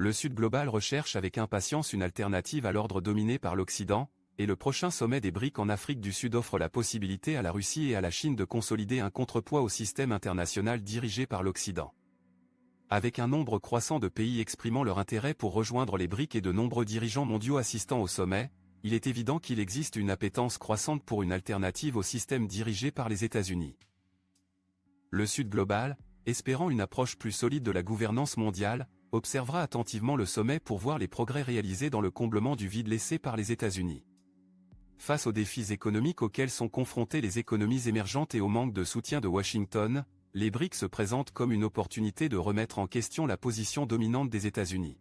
Le Sud global recherche avec impatience une alternative à l'ordre dominé par l'Occident, et le prochain sommet des BRICS en Afrique du Sud offre la possibilité à la Russie et à la Chine de consolider un contrepoids au système international dirigé par l'Occident. Avec un nombre croissant de pays exprimant leur intérêt pour rejoindre les BRICS et de nombreux dirigeants mondiaux assistant au sommet, il est évident qu'il existe une appétence croissante pour une alternative au système dirigé par les États-Unis. Le Sud global, espérant une approche plus solide de la gouvernance mondiale, observera attentivement le sommet pour voir les progrès réalisés dans le comblement du vide laissé par les États-Unis. Face aux défis économiques auxquels sont confrontées les économies émergentes et au manque de soutien de Washington, les BRICS se présentent comme une opportunité de remettre en question la position dominante des États-Unis.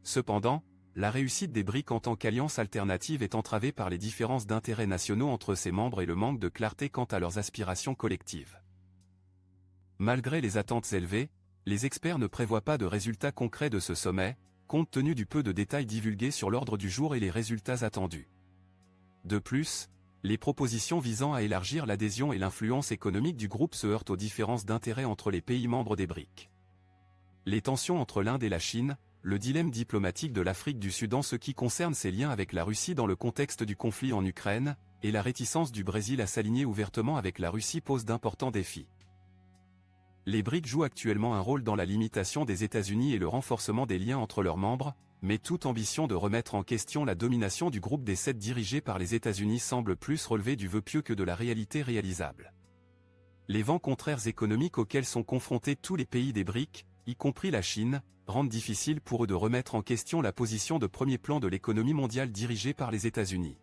Cependant, la réussite des BRICS en tant qu'alliance alternative est entravée par les différences d'intérêts nationaux entre ses membres et le manque de clarté quant à leurs aspirations collectives. Malgré les attentes élevées, les experts ne prévoient pas de résultats concrets de ce sommet, compte tenu du peu de détails divulgués sur l'ordre du jour et les résultats attendus. De plus, les propositions visant à élargir l'adhésion et l'influence économique du groupe se heurtent aux différences d'intérêts entre les pays membres des BRICS. Les tensions entre l'Inde et la Chine, le dilemme diplomatique de l'Afrique du Sud en ce qui concerne ses liens avec la Russie dans le contexte du conflit en Ukraine, et la réticence du Brésil à s'aligner ouvertement avec la Russie posent d'importants défis. Les BRICS jouent actuellement un rôle dans la limitation des États-Unis et le renforcement des liens entre leurs membres, mais toute ambition de remettre en question la domination du groupe des 7 dirigé par les États-Unis semble plus relever du vœu pieux que de la réalité réalisable. Les vents contraires économiques auxquels sont confrontés tous les pays des BRICS, y compris la Chine, rendent difficile pour eux de remettre en question la position de premier plan de l'économie mondiale dirigée par les États-Unis.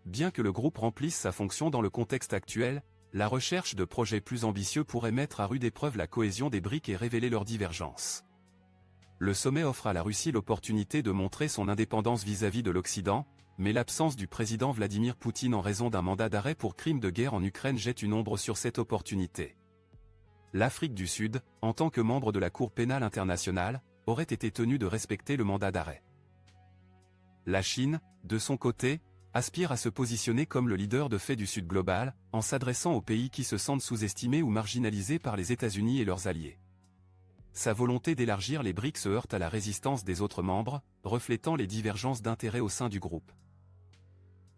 Bien que le groupe remplisse sa fonction dans le contexte actuel, la recherche de projets plus ambitieux pourrait mettre à rude épreuve la cohésion des BRICS et révéler leurs divergences. Le sommet offre à la Russie l'opportunité de montrer son indépendance vis-à-vis de l'Occident, mais l'absence du président Vladimir Poutine en raison d'un mandat d'arrêt pour crimes de guerre en Ukraine jette une ombre sur cette opportunité. L'Afrique du Sud, en tant que membre de la Cour pénale internationale, aurait été tenue de respecter le mandat d'arrêt. La Chine, de son côté, aspire à se positionner comme le leader de fait du Sud global, en s'adressant aux pays qui se sentent sous-estimés ou marginalisés par les États-Unis et leurs alliés. Sa volonté d'élargir les BRICS se heurte à la résistance des autres membres, reflétant les divergences d'intérêts au sein du groupe.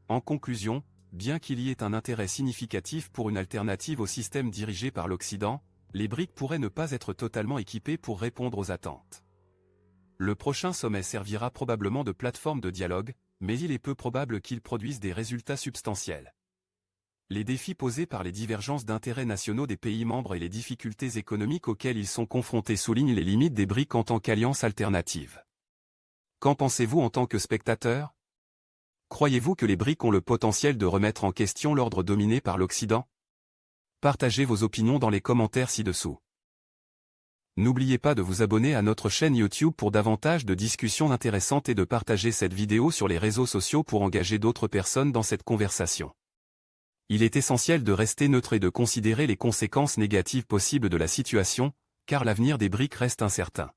En conclusion, bien qu'il y ait un intérêt significatif pour une alternative au système dirigé par l'Occident, les BRICS pourraient ne pas être totalement équipés pour répondre aux attentes. Le prochain sommet servira probablement de plateforme de dialogue, mais il est peu probable qu'il produise des résultats substantiels. Les défis posés par les divergences d'intérêts nationaux des pays membres et les difficultés économiques auxquelles ils sont confrontés soulignent les limites des BRICS en tant qu'alliance alternative. Qu'en pensez-vous en tant que spectateur? Croyez-vous que les BRICS ont le potentiel de remettre en question l'ordre dominé par l'Occident? Partagez vos opinions dans les commentaires ci-dessous. N'oubliez pas de vous abonner à notre chaîne YouTube pour davantage de discussions intéressantes et de partager cette vidéo sur les réseaux sociaux pour engager d'autres personnes dans cette conversation. Il est essentiel de rester neutre et de considérer les conséquences négatives possibles de la situation, car l'avenir des BRICS reste incertain.